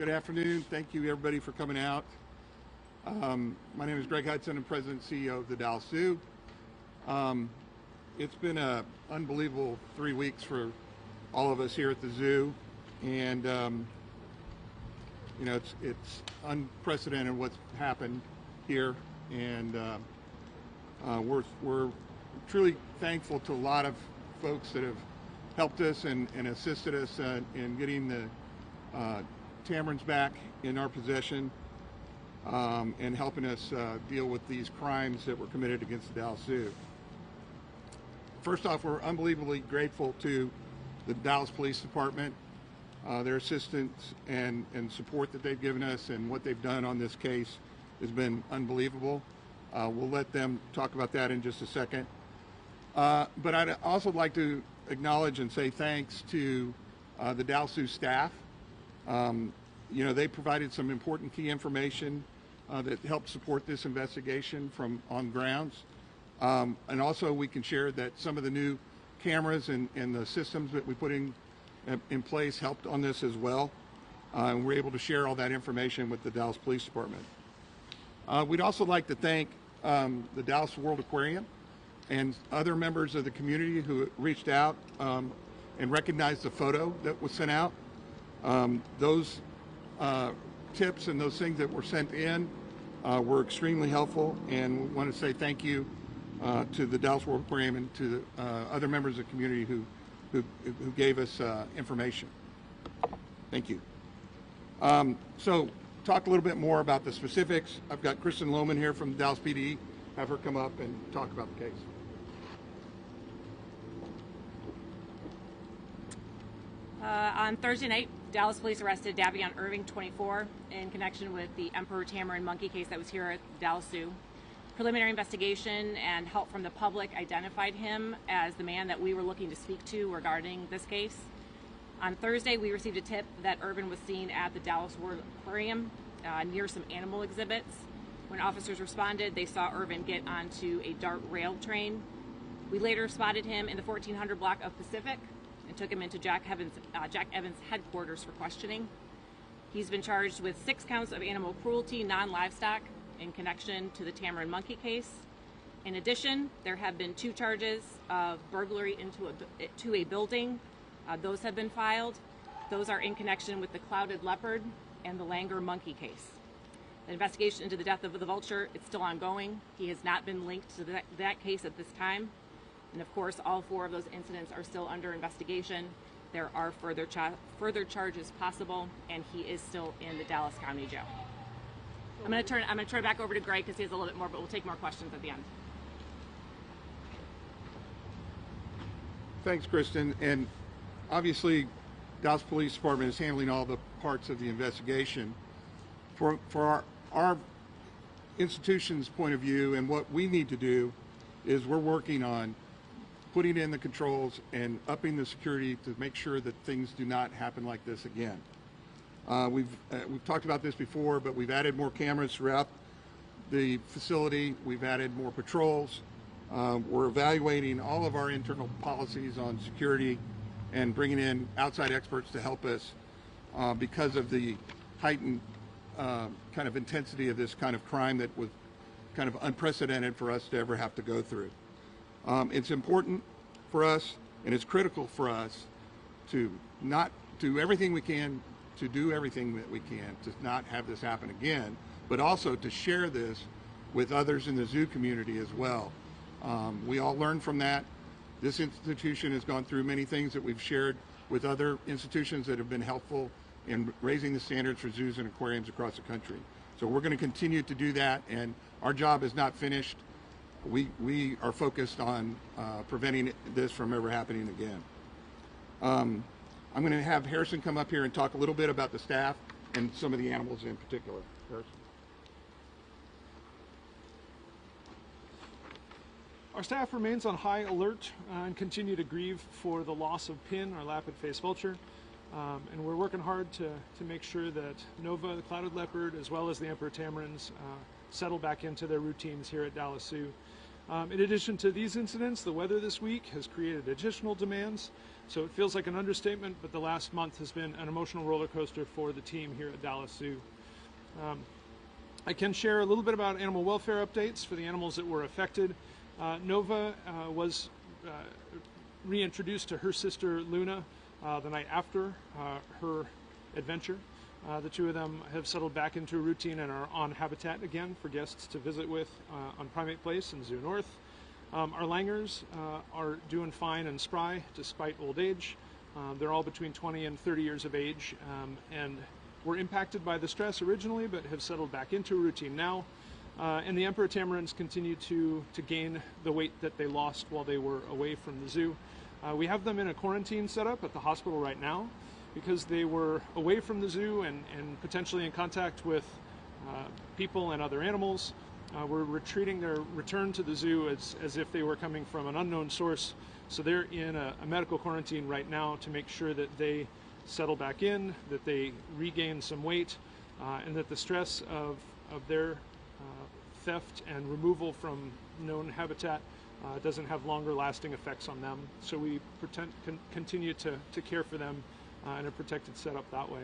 Good afternoon. Thank you, everybody, for coming out. My name is Greg Hudson. I'm President and CEO of the Dallas Zoo. It's been an unbelievable 3 weeks for all of us here at the zoo, and it's unprecedented what's happened here, and we're truly thankful to a lot of folks that have helped us and assisted us in getting the tamarins back in our possession, and helping us deal with these crimes that were committed against the Dallas Zoo. First off, we're unbelievably grateful to the Dallas Police Department, their assistance and support that they've given us, and what they've done on this case has been unbelievable. We'll let them talk about that in just a second. But I'd also like to acknowledge and say thanks to the Dallas Zoo staff. They provided some important key information that helped support this investigation from on grounds. And also we can share that some of the new cameras and the systems that we put in place helped on this as well. And we're able to share all that information with the Dallas Police Department. We'd also like to thank the Dallas World Aquarium and other members of the community who reached out and recognized the photo that was sent out. Those tips and those things that were sent in were extremely helpful, and we want to say thank you to the Dallas World Aquarium and to the other members of the community who gave us information. Thank you. So talk a little bit more about the specifics. I've got Kristen Lohman here from Dallas PD. Have her come up and talk about the case. On Thursday night, Dallas police arrested Davion Irving, 24, in connection with the Emperor Tamarin monkey case that was here at Dallas Zoo. Preliminary investigation and help from the public identified him as the man that we were looking to speak to regarding this case. On Thursday, we received a tip that Irvin was seen at the Dallas World Aquarium near some animal exhibits. When officers responded, they saw Irvin get onto a DART rail train. We later spotted him in the 1400 block of Pacific and took him into Jack Evans' headquarters for questioning. He's been charged with 6 counts of animal cruelty, non-livestock, in connection to the Tamarin monkey case. In addition, there have been 2 charges of burglary into a building. Those have been filed. Those are in connection with the clouded leopard and the Langer monkey case. The investigation into the death of the vulture is still ongoing. He has not been linked to that case at this time. And of course, all 4 of those incidents are still under investigation. There are further charges possible, and he is still in the Dallas County Jail. I'm going to turn it back over to Greg because he has a little bit more, but we'll take more questions at the end. Thanks, Kristen. And obviously, Dallas Police Department is handling all the parts of the investigation. For our institution's point of view, and what we need to do is we're working on putting in the controls and upping the security to make sure that things do not happen like this again. We've talked about this before, but we've added more cameras throughout the facility. We've added more patrols. We're evaluating all of our internal policies on security and bringing in outside experts to help us because of the heightened kind of intensity of this kind of crime that was kind of unprecedented for us to ever have to go through. It's important for us, and it's critical for us to not do everything we can to do everything that we can to not have this happen again, but also to share this with others in the zoo community as well. We all learn from that. This institution has gone through many things that we've shared with other institutions that have been helpful in raising the standards for zoos and aquariums across the country. So we're going to continue to do that, and our job is not finished. We are focused on preventing this from ever happening again. I'm going to have Harrison come up here and talk a little bit about the staff and some of the animals in particular. Harrison. Our staff remains on high alert and continue to grieve for the loss of Pin, our lapid-faced vulture. And we're working hard to make sure that Nova, the clouded leopard, as well as the Emperor tamarins settle back into their routines here at Dallas Zoo. In addition to these incidents, the weather this week has created additional demands. So it feels like an understatement, but the last month has been an emotional roller coaster for the team here at Dallas Zoo. I can share a little bit about animal welfare updates for the animals that were affected. Nova was reintroduced to her sister Luna the night after her adventure. The two of them have settled back into a routine and are on habitat again for guests to visit with on Primate Place and Zoo North. Our Langers are doing fine and spry despite old age. They're all between 20 and 30 years of age and were impacted by the stress originally, but have settled back into a routine now. And the Emperor Tamarins continue to gain the weight that they lost while they were away from the zoo. We have them in a quarantine setup at the hospital right now because they were away from the zoo and potentially in contact with people and other animals. We're treating their return to the zoo as if they were coming from an unknown source. So they're in a medical quarantine right now to make sure that they settle back in, that they regain some weight, and that the stress of their theft and removal from known habitat doesn't have longer lasting effects on them. So we continue to care for them in a protected setup that way.